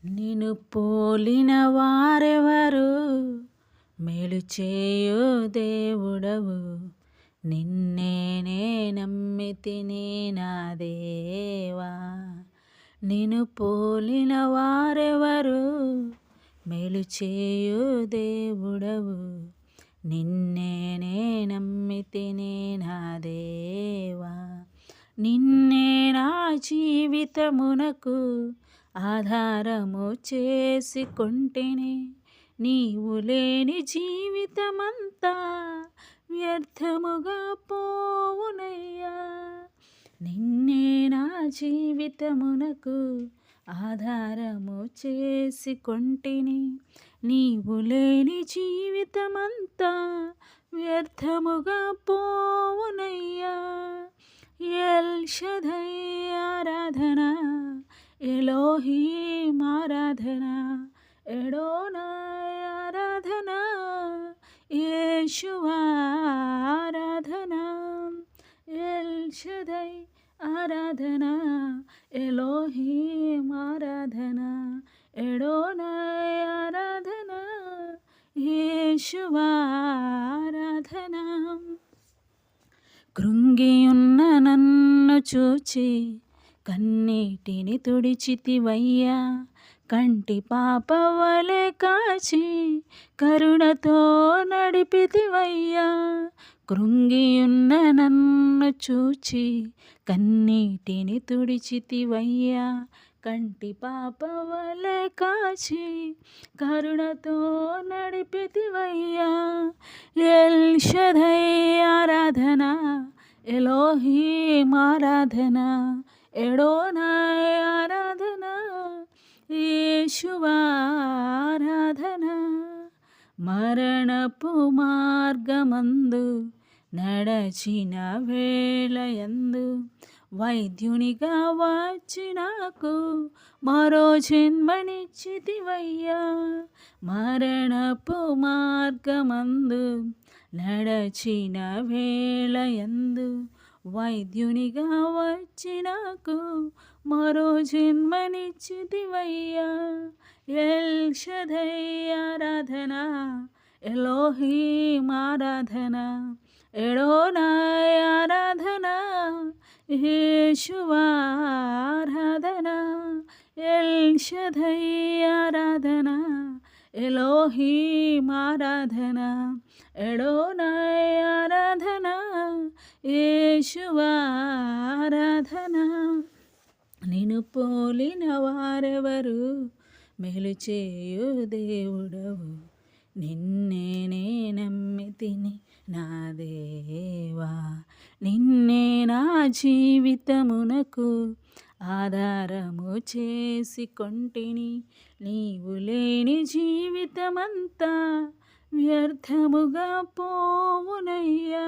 నిన్ను పోలిన వారెవరు, మేలు చేయు దేవుడవు. నిన్నే నమ్మితిని నా దేవా. నిన్ను పోలిన వారెవరు, మేలు చేయు దేవుడవు. నిన్నే నమ్మితిని నా దేవా. నిన్నే నా జీవితమునకు ఆధారము చేసుకొంటిని. నీవు లేని జీవితమంతా వ్యర్థముగా పోవునయ్యా. నిన్నే నా జీవితమునకు ఆధారము చేసుకొంటిని. నీవు లేని జీవితమంతా వ్యర్థముగా పోవునయ్యా. ఎల్ షదై ఆరాధన, ఎలోహీం ఆరాధన, ఎడోనాయ్ ఆరాధన, యేషువా ఆరాధన. ఎల్ షదై ఆరాధన, ఎలోహీం ఆరాధన, ఎడోనాయ్ ఆరాధన, యేషువా ఆరాధన. కృంగియున్న నన్ను చూచి కన్నీటిని తుడిచితివయ్యా. కంటి పాప వలె కాచి కరుణతో నడిపితివయ్యా. కృంగియున్న నన్ను చూచి కన్నీటిని తుడిచితివయ్యా. కంటి పాప వలె కాచి కరుణతో నడిపితివయ్యా. ఎల్ షదై ఆరాధన, ఎలోహీం ఆరాధన, ఎడోనాయ్ ఆరాధన, యేషువా ఆరాధన. మరణపు మార్గమందు నడచిన వేళయందు వైద్యునిగా వచ్చి నాకు మరో జన్మనిచ్చితివయ్యా. మరణపు మార్గమందు నడచిన వేళయందు వైద్యునిగా వచ్చి నాకు మరో జన్మనిచ్చితివయ్యా. ఎల్ షదై ఆరాధన, ఎలోహీం ఆరాధన, ఎడోనాయ్ ఆరాధన, యేషువా ఆరాధన. ఎల్ షదై ఆరాధన, ఎలోహీం ఆరాధన, ఎడోనాయ్ ఆరాధన, యేషువా ఆరాధన. నిన్ను పోలిన వారెవరు, మేలు చేయు దేవుడవు. నిన్నే నమ్మితిని నా దేవా. నిన్నే నా జీవితమునకు ఆధారము చేసుకొంటిని. నీవు లేని జీవితమంతా వ్యర్థముగా పోవునయ్యా.